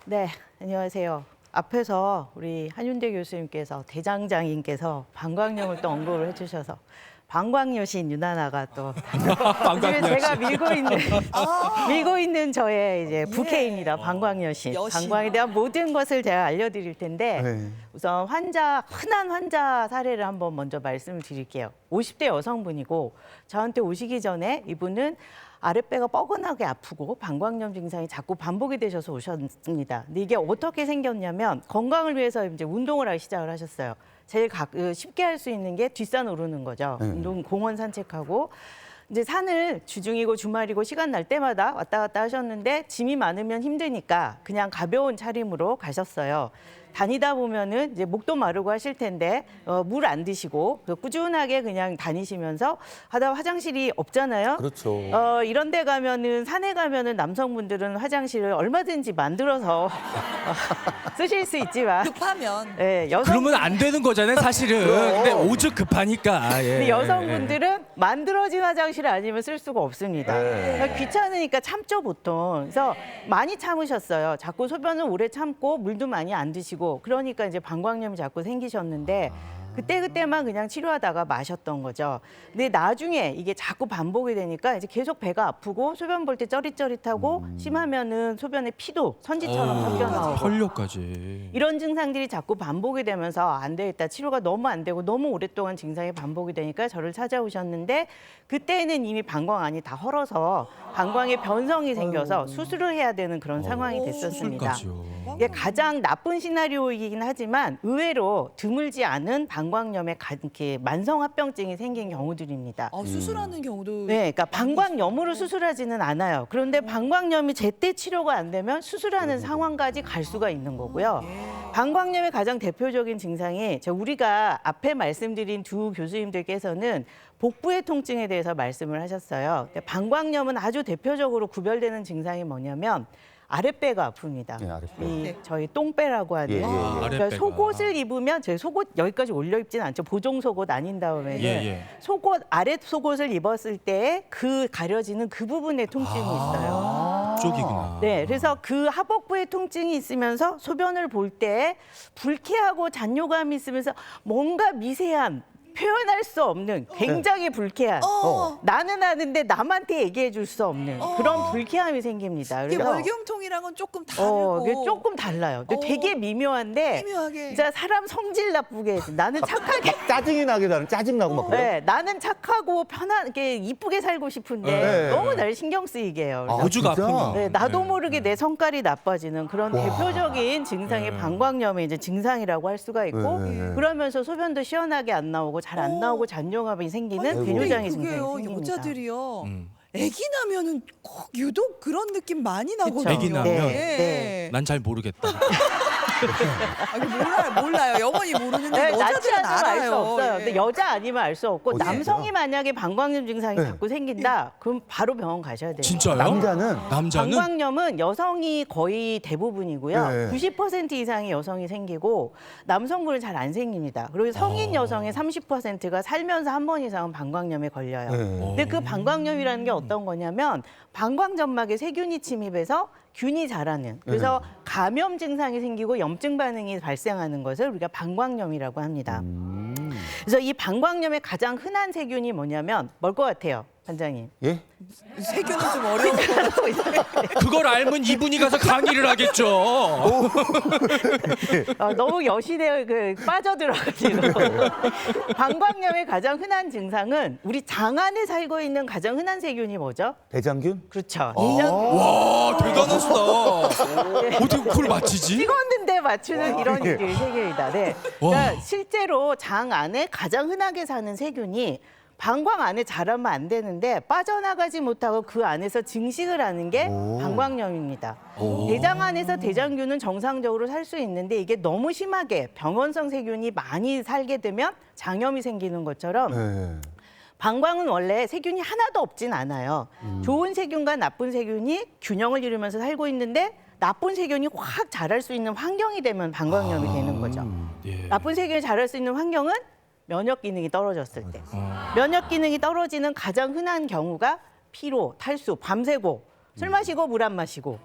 네, 안녕하세요. 앞에서 우리 한윤대 교수님께서 대장장님께서 방광염을 또 언급을 해주셔서 방광여신 유나나가 또 지금 제가 밀고 있는 저의 이제 부캐입니다. 방광여신. 방광에 대한 모든 것을 제가 알려드릴 텐데 우선 흔한 환자 사례를 한번 먼저 말씀을 드릴게요. 50대 여성분이고 저한테 오시기 전에 이분은 아랫배가 뻐근하게 아프고 방광염 증상이 자꾸 반복이 되셔서 오셨습니다. 근데 이게 어떻게 생겼냐면 건강을 위해서 이제 운동을 하기 시작을 하셨어요. 제일 쉽게 할 수 있는 게 뒷산 오르는 거죠. 운동, 공원 산책하고. 이제 산을 주중이고 주말이고 시간 날 때마다 왔다 갔다 하셨는데 짐이 많으면 힘드니까 그냥 가벼운 차림으로 가셨어요. 다니다 보면은 이제 목도 마르고 하실 텐데 물 안 드시고 꾸준하게 그냥 다니시면서 하다 화장실이 없잖아요. 그렇죠. 이런 데 가면은 산에 가면은 남성분들은 화장실을 얼마든지 만들어서 쓰실 수 있지만 급하면 네, 그러면 안 되는 거잖아요, 사실은. 근데 오죽 급하니까. 예. 근데 여성분들은 만들어진 화장실 아니면 쓸 수가 없습니다. 그러니까 귀찮으니까 참죠, 보통. 그래서 많이 참으셨어요. 자꾸 소변을 오래 참고 물도 많이 안 드시고 그러니까 이제 방광염이 자꾸 생기셨는데 그때그때만 그냥 치료하다가 마셨던 거죠. 근데 나중에 이게 자꾸 반복이 되니까 이제 계속 배가 아프고 소변 볼 때 쩌릿쩌릿하고 심하면은 소변에 피도 선지처럼 섞여 나오고 혈뇨까지. 이런 증상들이 자꾸 반복이 되면서 안 되겠다. 치료가 너무 안 되고 너무 오랫동안 증상이 반복이 되니까 저를 찾아오셨는데 그때는 이미 방광안이 다 헐어서 방광에 변성이 생겨서 수술을 해야 되는 그런 상황이 됐었습니다. 수술까지요. 이게 가장 나쁜 시나리오이긴 하지만 의외로 드물지 않은 방광염에 이렇게 만성합병증이 생긴 경우들입니다. 수술하는 경우도 네, 그러니까 방광염으로 수술하지는 않아요. 그런데 방광염이 제때 치료가 안 되면 수술하는 상황까지 갈 수가 있는 거고요. 방광염의 가장 대표적인 증상이 우리가 앞에 말씀드린 두 교수님들께서는 복부의 통증에 대해서 말씀을 하셨어요. 방광염은 아주 대표적으로 구별되는 증상이 뭐냐면 아랫배가 아픕니다. 네, 아랫배. 저희 똥배라고 하는. 그러니까 아랫배가. 속옷을 입으면 저희 속옷 여기까지 올려 입지는 않죠. 보정 속옷 아닌 다음에는 속옷 아랫 속옷을 입었을 때 그 가려지는 그 부분에 통증이 있어요. 쪽이구나. 네, 그래서 그 하복부에 통증이 있으면서 소변을 볼 때 불쾌하고 잔뇨감이 있으면서 뭔가 미세한 표현할 수 없는 굉장히 불쾌한 나는 아는데 남한테 얘기해 줄 수 없는 그런 불쾌함이 생깁니다. 이게 그래서 월경통이랑은 조금 다르고 이게 조금 달라요. 근데 되게 미묘한데 미묘하게. 진짜 사람 성질 나쁘게 해서 나는 착하게 짜증이 나게 나는 짜증 나고 막 그래요. 네, 나는 착하고 편하게 이쁘게 살고 싶은데 네. 너무 날 신경 쓰이게 해요. 그래서 오죽 진짜? 아프면. 네, 나도 모르게 내 성깔이 나빠지는 그런 대표적인 증상이 방광염의 이제 증상이라고 할 수가 있고 네. 그러면서 소변도 시원하게 안 나오고 잘 안 나오고 잔뇨감이 생기는 배뇨장애 증상이 그게요 생깁니다. 여자들이요 아기 나면은 꼭 유독 그런 느낌 많이 나거든요. 아기 나면? 네. 난 잘 모르겠다. 몰라요. 영원히 모르는데 네, 낫지 여자들은 않으면 알 수 알아요. 없어요. 예. 근데 여자 아니면 알 수 없고 진짜요? 남성이 만약에 방광염 증상이 자꾸 생긴다, 그럼 바로 병원 가셔야 돼요. 진짜요? 남자는 남자는? 방광염은 여성이 거의 대부분이고요. 네. 90% 이상의 여성이 생기고 남성분은 잘 안 생깁니다. 그리고 성인 여성의 30%가 살면서 한 번 이상은 방광염에 걸려요. 네. 근데 그 방광염이라는 게 어떤 거냐면 방광점막에 세균이 침입해서 균이 자라는 그래서 감염 증상이 생기고 염증 반응이 발생하는 것을 우리가 방광염이라고 합니다. 그래서 이 방광염의 가장 흔한 세균이 뭐냐면 뭘 것 같아요, 반장님? 예? 세균은 좀 어려워. 그걸 알면 이분이 가서 강의를 하겠죠. 너무 여신에 빠져들어가지고 방광염의 가장 흔한 증상은 우리 장 안에 살고 있는 가장 흔한 세균이 뭐죠? 대장균? 그렇죠. 와, 대단하시다. 어떻게 그걸 맞히지? 찍었는데 맞추는 이런 일이 세균이다. 네. 그러니까 실제로 장 안에 가장 흔하게 사는 세균이 방광 안에 자라면 안 되는데 빠져나가지 못하고 그 안에서 증식을 하는 게 방광염입니다. 대장 안에서 대장균은 정상적으로 살 수 있는데 이게 너무 심하게 병원성 세균이 많이 살게 되면 장염이 생기는 것처럼 네. 방광은 원래 세균이 하나도 없진 않아요. 좋은 세균과 나쁜 세균이 균형을 이루면서 살고 있는데 나쁜 세균이 확 자랄 수 있는 환경이 되면 방광염이 되는 거죠. 예. 나쁜 세균이 자랄 수 있는 환경은 면역 기능이 떨어졌을 때. 면역 기능이 떨어지는 가장 흔한 경우가 피로, 탈수, 밤새고 술 마시고 물 안 마시고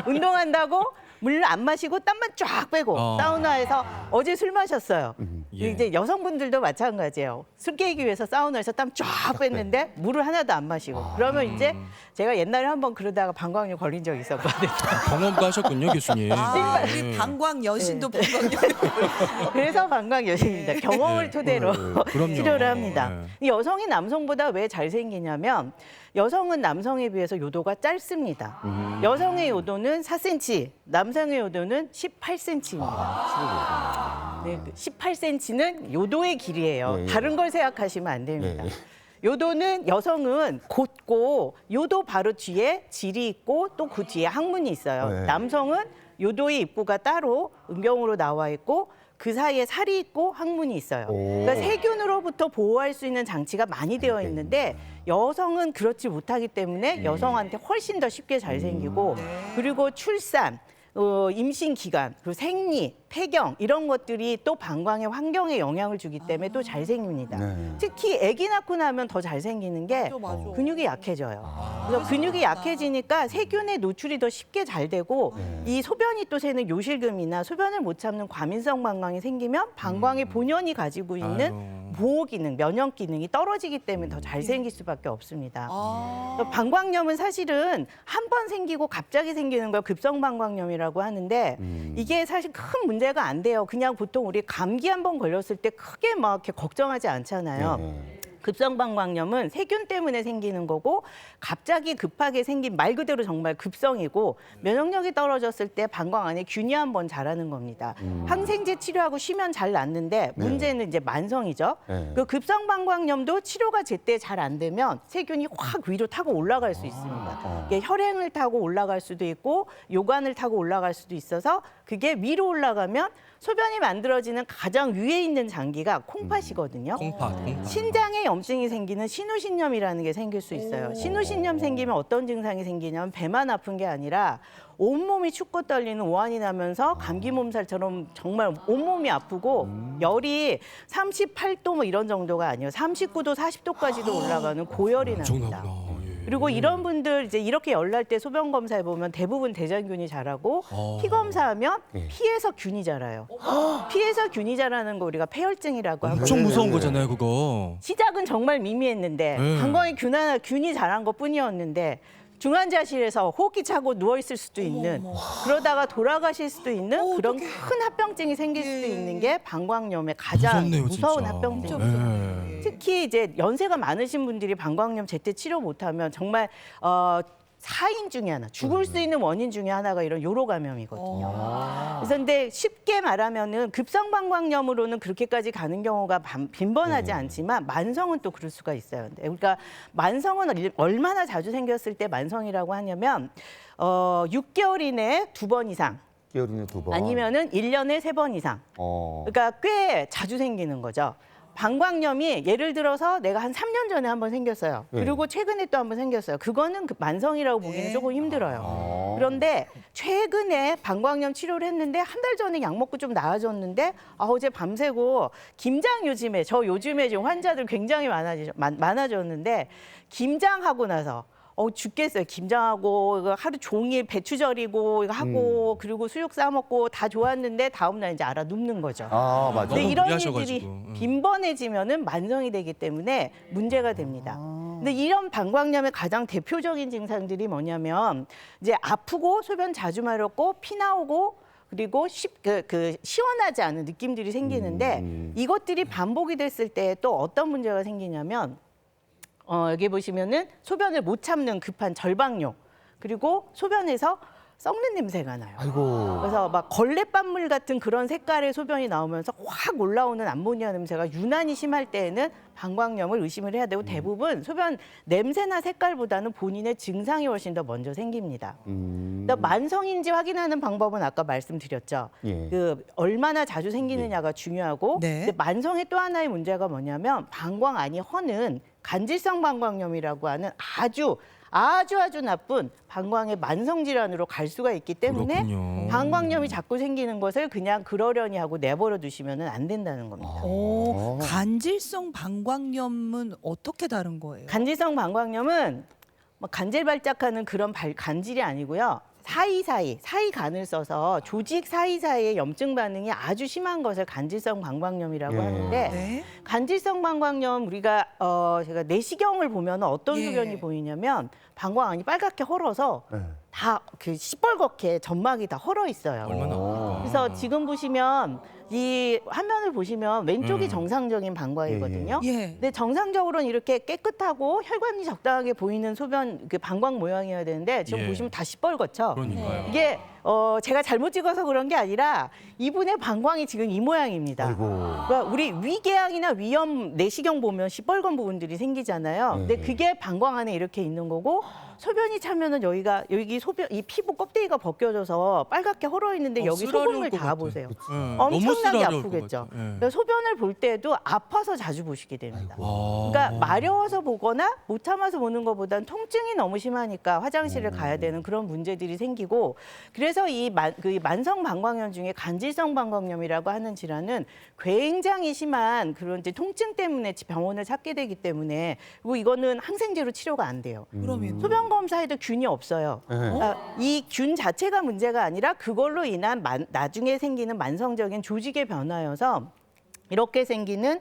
운동한다고 물 안 마시고 땀만 쫙 빼고 사우나에서 어제 술 마셨어요. 예. 이제 여성분들도 마찬가지예요. 술 깨기 위해서 사우나에서 땀 쫙 뺐는데 물을 하나도 안 마시고 그러면 이제 제가 옛날에 한번 그러다가 방광염 걸린 적이 있었거든요. 경험도 하셨군요, 교수님. 아, 네. 우리 방광 여신도 방광 그래서 방광 여신입니다. 경험을 토대로 그럼요. 치료를 합니다. 네. 여성이 남성보다 왜 잘생기냐면 여성은 남성에 비해서 요도가 짧습니다. 여성의 요도는 4cm, 남성의 요도는 18cm입니다. 네, 18cm는 요도의 길이에요. 네. 다른 걸 생각하시면 안 됩니다. 네. 요도는 여성은 곧고 요도 바로 뒤에 질이 있고 또 그 뒤에 항문이 있어요. 네. 남성은 요도의 입구가 따로 음경으로 나와 있고 그 사이에 살이 있고 항문이 있어요. 오. 그러니까 세균으로부터 보호할 수 있는 장치가 많이 되어 있는데 여성은 그렇지 못하기 때문에 여성한테 훨씬 더 쉽게 잘 생기고 그리고 출산, 임신 기간, 그리고 생리, 폐경 이런 것들이 또 방광의 환경에 영향을 주기 때문에 또 잘 생깁니다. 네. 특히 아기 낳고 나면 더 잘 생기는 게 맞아, 맞아. 근육이 약해져요. 그래서 근육이 약해지니까 세균의 노출이 더 쉽게 잘 되고 이 소변이 또 새는 요실금이나 소변을 못 참는 과민성 방광이 생기면 방광의 본연이 가지고 있는 아이고. 보호 기능, 면역 기능이 떨어지기 때문에 더 잘 생길 수밖에 없습니다. 아. 그래서 방광염은 사실은 한 번 생기고 갑자기 생기는 걸 급성 방광염이라고 하는데 이게 사실 큰 문제가 안 돼요. 그냥 보통 우리 감기 한 번 걸렸을 때 크게 막 이렇게 걱정하지 않잖아요. 네. 급성 방광염은 세균 때문에 생기는 거고 갑자기 급하게 생긴 말 그대로 정말 급성이고 면역력이 떨어졌을 때 방광 안에 균이 한번 자라는 겁니다. 항생제 치료하고 쉬면 잘 낫는데 문제는 이제 만성이죠. 네. 그 급성 방광염도 치료가 제때 잘 안 되면 세균이 확 위로 타고 올라갈 수 있습니다. 이게 혈행을 타고 올라갈 수도 있고 요관을 타고 올라갈 수도 있어서 그게 위로 올라가면 소변이 만들어지는 가장 위에 있는 장기가 콩팥이거든요. 콩팥. 신장에 염증이 생기는 신우신염이라는 게 생길 수 있어요. 신우신염 생기면 어떤 증상이 생기냐면 배만 아픈 게 아니라 온몸이 춥고 떨리는 오한이 나면서 감기 몸살처럼 정말 온몸이 아프고 열이 38도 뭐 이런 정도가 아니에요. 39도, 40도까지도 올라가는 고열이 납니다. 엄청나구나. 예. 그리고 이런 분들 이제 이렇게 열날 때 소변 검사해 보면 대부분 대장균이 자라고 피 검사하면 피에서 균이 자라요. 피에서 균이 자라는 거 우리가 폐혈증이라고 하고 엄청 무서운 거잖아요, 그거. 시작은 정말 미미했는데 방광에 균이 자란 것뿐이었는데 중환자실에서 호흡기 차고 누워 있을 수도 있는 그러다가 돌아가실 수도 있는 그런 큰 합병증이 생길 수도 있는 게 방광염의 가장 무섭네요, 무서운 진짜. 합병증입니다. 네. 특히 이제 연세가 많으신 분들이 방광염 제때 치료 못하면 정말 사인 중에 하나, 죽을 수 있는 원인 중에 하나가 이런 요로 감염이거든요. 그래서 근데 쉽게 말하면은 급성 방광염으로는 그렇게까지 가는 경우가 빈번하지 않지만 만성은 또 그럴 수가 있어요. 그러니까 만성은 얼마나 자주 생겼을 때 만성이라고 하냐면 6개월 이내에 2번 이상 깨어리는 2번. 아니면은 1년에 3번 이상. 그러니까 꽤 자주 생기는 거죠. 방광염이 예를 들어서 내가 한 3년 전에 한번 생겼어요. 그리고 최근에 또 한번 생겼어요. 그거는 그 만성이라고 보기는 조금 힘들어요. 그런데 최근에 방광염 치료를 했는데 한 달 전에 약 먹고 좀 나아졌는데 어제 밤새고 김장 요즘에 지금 환자들 굉장히 많아졌는데 김장하고 나서 죽겠어요. 김장하고 이거 하루 종일 배추 절이고 이거 하고 그리고 수육 싸 먹고 다 좋았는데 다음 날 이제 알아 눕는 거죠. 아, 맞아. 근데 너무 이런 무리하셔가지고. 일들이 빈번해지면은 만성이 되기 때문에 문제가 됩니다. 근데 이런 방광염의 가장 대표적인 증상들이 뭐냐면 이제 아프고 소변 자주 마렵고 피 나오고 그리고 시원하지 않은 느낌들이 생기는데 이것들이 반복이 됐을 때 또 어떤 문제가 생기냐면 여기 보시면은 소변을 못 참는 급한 절방뇨 그리고 소변에서 썩는 냄새가 나요. 아이고. 그래서 막 걸레밥물 같은 그런 색깔의 소변이 나오면서 확 올라오는 암모니아 냄새가 유난히 심할 때에는 방광염을 의심을 해야 되고 대부분 소변 냄새나 색깔보다는 본인의 증상이 훨씬 더 먼저 생깁니다. 그러니까 만성인지 확인하는 방법은 아까 말씀드렸죠. 예. 그 얼마나 자주 생기느냐가 중요하고 네. 근데 만성의 또 하나의 문제가 뭐냐면 방광 안이 허는 간질성 방광염이라고 하는 아주 나쁜 방광의 만성 질환으로 갈 수가 있기 때문에 그렇군요. 방광염이 자꾸 생기는 것을 그냥 그러려니 하고 내버려 두시면 안 된다는 겁니다. 간질성 방광염은 어떻게 다른 거예요? 간질성 방광염은 뭐 간질 발작하는 그런 간질이 아니고요. 사이간을 써서 조직 사이사이의 염증 반응이 아주 심한 것을 간질성 방광염이라고 예. 하는데 네. 간질성 방광염 우리가 제가 내시경을 보면 어떤 예. 소변이 보이냐면 방광 안이 빨갛게 헐어서 네. 다 그 시뻘겋게 점막이 다 헐어 있어요. 얼마나 아플까. 그래서 지금 보시면 이 화면을 보시면 왼쪽이 정상적인 방광이거든요. 예. 근데 정상적으로는 이렇게 깨끗하고 혈관이 적당하게 보이는 소변 그 방광 모양이어야 되는데 지금 예. 보시면 다 시뻘겋죠. 그러니까요. 이게 제가 잘못 찍어서 그런 게 아니라 이분의 방광이 지금 이 모양입니다. 아이고. 그러니까 우리 위궤양이나 위염 내시경 보면 시뻘건 부분들이 생기잖아요. 근데 그게 방광 안에 이렇게 있는 거고 소변이 차면은 여기 소변 이 피부 껍데기가 벗겨져서 빨갛게 헐어 있는데 여기 쓰라릴 소금을 것 다 같아. 보세요. 너무 엄청나게 쓰라릴 것 아프겠죠. 같아. 예. 그래서 소변을 볼 때도 아파서 자주 보시게 됩니다. 아. 그러니까 마려워서 보거나 못 참아서 보는 것보다는 통증이 너무 심하니까 화장실을 가야 되는 그런 문제들이 생기고 그래서 이 만성 방광염 중에 간질성 방광염이라고 하는 질환은 굉장히 심한 그런 이제 통증 때문에 병원을 찾게 되기 때문에 그리고 이거는 항생제로 치료가 안 돼요. 그러면 소변 검사에도 균이 없어요. 네. 이 균 자체가 문제가 아니라 그걸로 인한 나중에 생기는 만성적인 조직의 변화여서 이렇게 생기는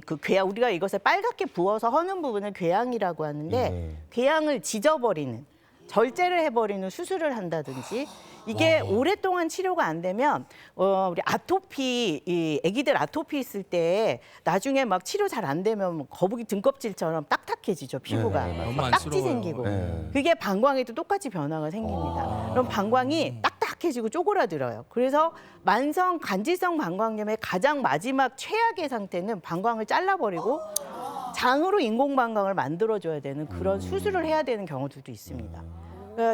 그 궤양 우리가 이것을 빨갛게 부어서 허는 부분을 궤양이라고 하는데 궤양을 지져버리는 절제를 해버리는 수술을 한다든지 이게 오랫동안 치료가 안 되면 우리 아토피 이 아기들 아토피 있을 때 나중에 막 치료 잘 안 되면 거북이 등껍질처럼 딱딱해지죠 피부가 네, 너무 딱지 안쓰러워요. 생기고 네. 그게 방광에도 똑같이 변화가 생깁니다. 그럼 방광이 딱딱해지고 쪼그라들어요. 그래서 만성 간질성 방광염의 가장 마지막 최악의 상태는 방광을 잘라버리고 장으로 인공 방광을 만들어줘야 되는 그런 수술을 해야 되는 경우들도 있습니다.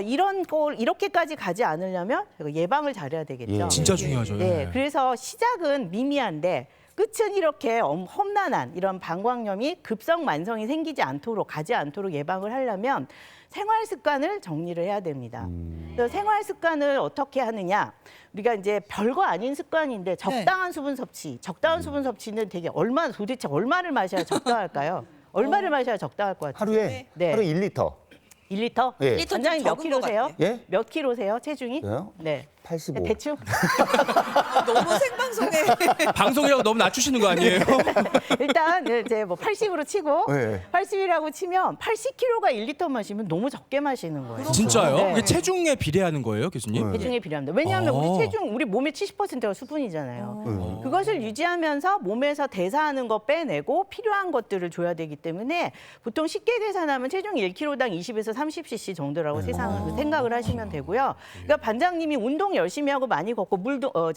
이런 걸 이렇게까지 가지 않으려면 예방을 잘해야 되겠죠. 예. 진짜 중요하죠. 네, 예. 그래서 시작은 미미한데 끝은 이렇게 험난한 이런 방광염이 급성 만성이 생기지 않도록 가지 않도록 예방을 하려면 생활 습관을 정리를 해야 됩니다. 그래서 생활 습관을 어떻게 하느냐? 우리가 이제 별거 아닌 습관인데 적당한 수분 섭취. 적당한 수분 섭취는 되게 도대체 얼마를 마셔야 적당할까요? 얼마를 마셔야 적당할 것 같아요? 하루에 네. 하루 1리터. 1리터? 예. 원장님 몇 적은 것 킬로세요? 같아. 예? 몇 킬로세요? 체중이? 저요? 네. 85. 대충? 너무 생방송에 방송이라고 너무 낮추시는 거 아니에요? 일단 이제 뭐 80으로 치고 네. 80이라고 치면 80kg가 1리터 마시면 너무 적게 마시는 거예요. 진짜요? 네. 이게 체중에 비례하는 거예요, 교수님? 체중에 비례합니다. 왜냐하면 아. 우리 몸의 70%가 수분이잖아요. 그것을 유지하면서 몸에서 대사하는 거 빼내고 필요한 것들을 줘야 되기 때문에 보통 쉽게 계산하면 체중 1kg당 20에서 30cc 정도라고 생각을 하시면 되고요. 그러니까 반장님이 운동 열심히 하고 많이 걷고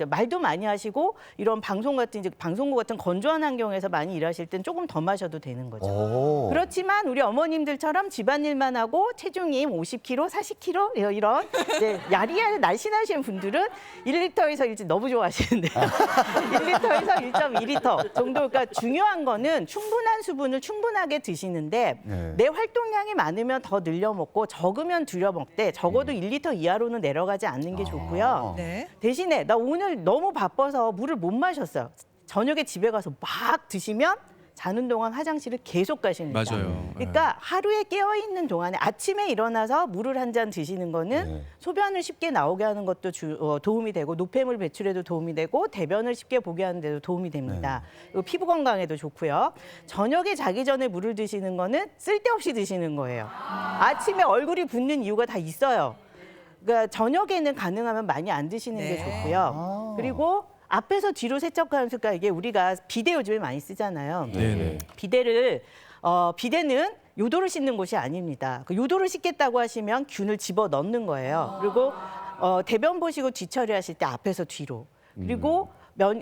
말도 많이 하시고 이런 방송 같은 이제 방송국 같은 건조한 환경에서 많이 일하실 땐 조금 더 마셔도 되는 거죠. 오. 그렇지만 우리 어머님들처럼 집안일만 하고 체중이 50kg, 40kg 이런 이제 야리야리 날씬하신 분들은 1리터에서 너무 좋아하시는데요. 1리터에서 1.2리터 정도. 그러니까 중요한 거는 충분한 수분을 충분하게 드시는데 네. 내 활동량이 많으면 더 늘려 먹고 적으면 줄여 먹되 적어도 1리터 이하로는 내려가지 않는 게 좋고요. 네. 대신에 나 오늘 너무 바빠서 물을 못 마셨어요. 저녁에 집에 가서 막 드시면 자는 동안 화장실을 계속 가십니다. 맞아요. 그러니까 하루에 깨어 있는 동안에 아침에 일어나서 물을 한 잔 드시는 거는 네. 소변을 쉽게 나오게 하는 것도 도움이 되고 노폐물 배출에도 도움이 되고 대변을 쉽게 보게 하는 데도 도움이 됩니다. 그리고 피부 건강에도 좋고요. 저녁에 자기 전에 물을 드시는 거는 쓸데없이 드시는 거예요. 아침에 얼굴이 붓는 이유가 다 있어요. 그러니까 저녁에는 가능하면 많이 안 드시는 게 네. 좋고요. 그리고 앞에서 뒤로 세척하는 습관 이게 우리가 비데 요즘에 많이 쓰잖아요. 네네. 비데는 요도를 씻는 곳이 아닙니다. 그 요도를 씻겠다고 하시면 균을 집어 넣는 거예요. 그리고 대변 보시고 뒤처리하실 때 앞에서 뒤로. 그리고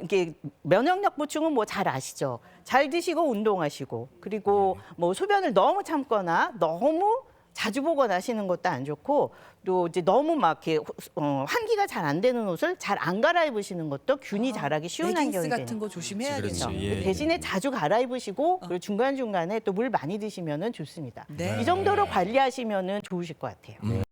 이게 면역력 보충은 뭐 잘 아시죠. 잘 드시고 운동하시고 그리고 뭐 소변을 너무 참거나 너무 자주 보거나 하시는 것도 안 좋고 또 이제 너무 막 이렇게 환기가 잘 안 되는 옷을 잘 안 갈아입으시는 것도 균이 자라기 쉬운 레깅스 환경이 같은 되는 거 조심해야겠죠. 그렇지. 예, 예. 대신에 자주 갈아입으시고 그리고 중간중간에 또 물 많이 드시면 좋습니다. 네. 이 정도로 관리하시면 좋으실 것 같아요.